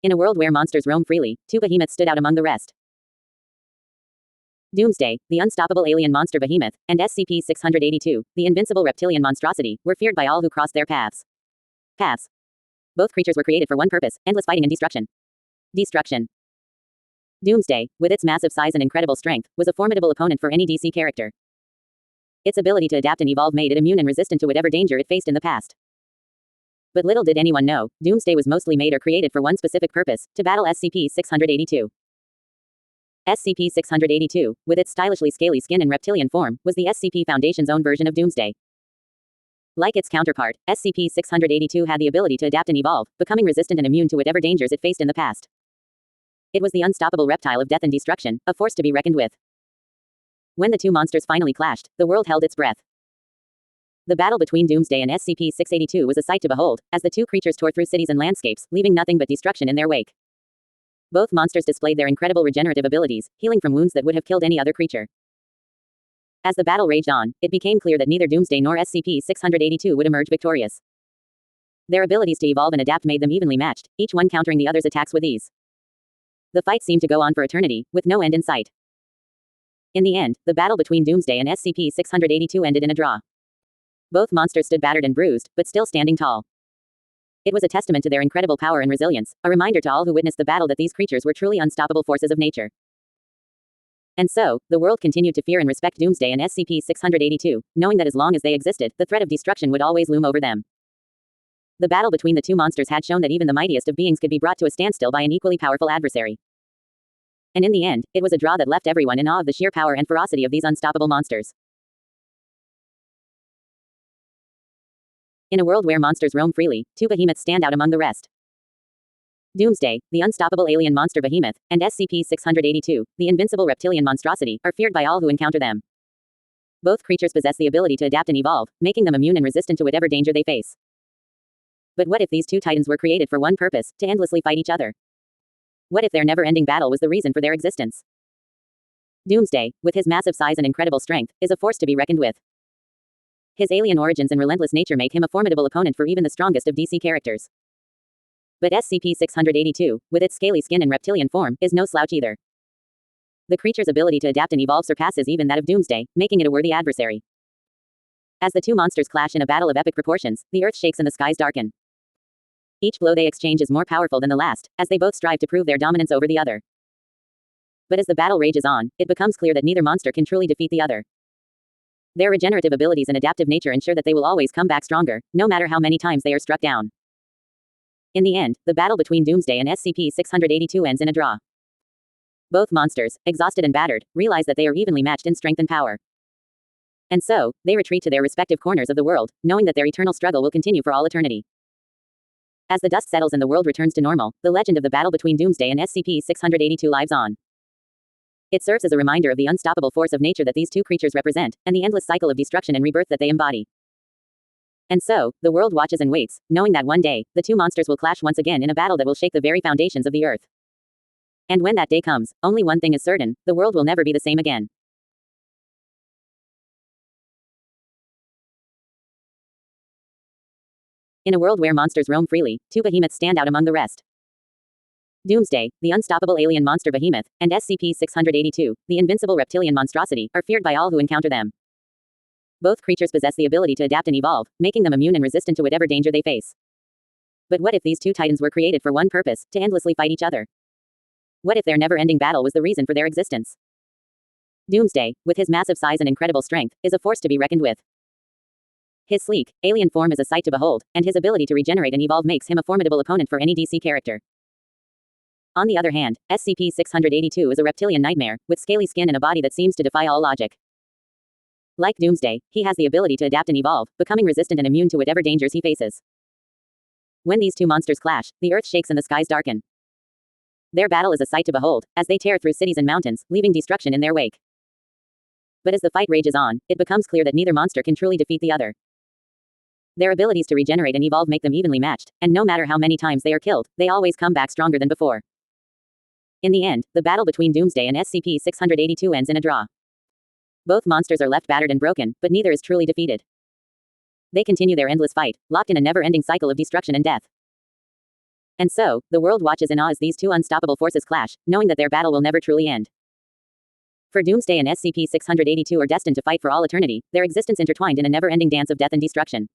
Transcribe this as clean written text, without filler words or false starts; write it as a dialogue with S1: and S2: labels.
S1: In a world where monsters roam freely, two behemoths stood out among the rest. Doomsday, the unstoppable alien monster behemoth, and SCP-682, the invincible reptilian monstrosity, were feared by all who crossed their paths. Both creatures were created for one purpose: endless fighting and destruction. Doomsday, with its massive size and incredible strength, was a formidable opponent for any DC character. Its ability to adapt and evolve made it immune and resistant to whatever danger it faced in the past. But little did anyone know, Doomsday was mostly made or created for one specific purpose: to battle SCP-682. SCP-682, with its stylishly scaly skin and reptilian form, was the SCP Foundation's own version of Doomsday. Like its counterpart, SCP-682 had the ability to adapt and evolve, becoming resistant and immune to whatever dangers it faced in the past. It was the unstoppable reptile of death and destruction, a force to be reckoned with. When the two monsters finally clashed, the world held its breath. The battle between Doomsday and SCP-682 was a sight to behold, as the two creatures tore through cities and landscapes, leaving nothing but destruction in their wake. Both monsters displayed their incredible regenerative abilities, healing from wounds that would have killed any other creature. As the battle raged on, it became clear that neither Doomsday nor SCP-682 would emerge victorious. Their abilities to evolve and adapt made them evenly matched, each one countering the other's attacks with ease. The fight seemed to go on for eternity, with no end in sight. In the end, the battle between Doomsday and SCP-682 ended in a draw. Both monsters stood battered and bruised, but still standing tall. It was a testament to their incredible power and resilience, a reminder to all who witnessed the battle that these creatures were truly unstoppable forces of nature. And so, the world continued to fear and respect Doomsday and SCP-682, knowing that as long as they existed, the threat of destruction would always loom over them. The battle between the two monsters had shown that even the mightiest of beings could be brought to a standstill by an equally powerful adversary. And in the end, it was a draw that left everyone in awe of the sheer power and ferocity of these unstoppable monsters. In a world where monsters roam freely, two behemoths stand out among the rest. Doomsday, the unstoppable alien monster behemoth, and SCP-682, the invincible reptilian monstrosity, are feared by all who encounter them. Both creatures possess the ability to adapt and evolve, making them immune and resistant to whatever danger they face. But what if these two titans were created for one purpose: to endlessly fight each other? What if their never-ending battle was the reason for their existence? Doomsday, with his massive size and incredible strength, is a force to be reckoned with. His alien origins and relentless nature make him a formidable opponent for even the strongest of DC characters. But SCP-682, with its scaly skin and reptilian form, is no slouch either. The creature's ability to adapt and evolve surpasses even that of Doomsday, making it a worthy adversary. As the two monsters clash in a battle of epic proportions, the earth shakes and the skies darken. Each blow they exchange is more powerful than the last, as they both strive to prove their dominance over the other. But as the battle rages on, it becomes clear that neither monster can truly defeat the other. Their regenerative abilities and adaptive nature ensure that they will always come back stronger, no matter how many times they are struck down. In the end, the battle between Doomsday and SCP-682 ends in a draw. Both monsters, exhausted and battered, realize that they are evenly matched in strength and power. And so, they retreat to their respective corners of the world, knowing that their eternal struggle will continue for all eternity. As the dust settles and the world returns to normal, the legend of the battle between Doomsday and SCP-682 lives on. It serves as a reminder of the unstoppable force of nature that these two creatures represent, and the endless cycle of destruction and rebirth that they embody. And so, the world watches and waits, knowing that one day, the two monsters will clash once again in a battle that will shake the very foundations of the earth. And when that day comes, only one thing is certain: the world will never be the same again. In a world where monsters roam freely, two behemoths stand out among the rest. Doomsday, the unstoppable alien monster behemoth, and SCP-682, the invincible reptilian monstrosity, are feared by all who encounter them. Both creatures possess the ability to adapt and evolve, making them immune and resistant to whatever danger they face. But what if these two titans were created for one purpose: to endlessly fight each other? What if their never-ending battle was the reason for their existence? Doomsday, with his massive size and incredible strength, is a force to be reckoned with. His sleek, alien form is a sight to behold, and his ability to regenerate and evolve makes him a formidable opponent for any DC character. On the other hand, SCP-682 is a reptilian nightmare, with scaly skin and a body that seems to defy all logic. Like Doomsday, he has the ability to adapt and evolve, becoming resistant and immune to whatever dangers he faces. When these two monsters clash, the earth shakes and the skies darken. Their battle is a sight to behold, as they tear through cities and mountains, leaving destruction in their wake. But as the fight rages on, it becomes clear that neither monster can truly defeat the other. Their abilities to regenerate and evolve make them evenly matched, and no matter how many times they are killed, they always come back stronger than before. In the end, the battle between Doomsday and SCP-682 ends in a draw. Both monsters are left battered and broken, but neither is truly defeated. They continue their endless fight, locked in a never-ending cycle of destruction and death. And so, the world watches in awe as these two unstoppable forces clash, knowing that their battle will never truly end. For Doomsday and SCP-682 are destined to fight for all eternity, their existence intertwined in a never-ending dance of death and destruction.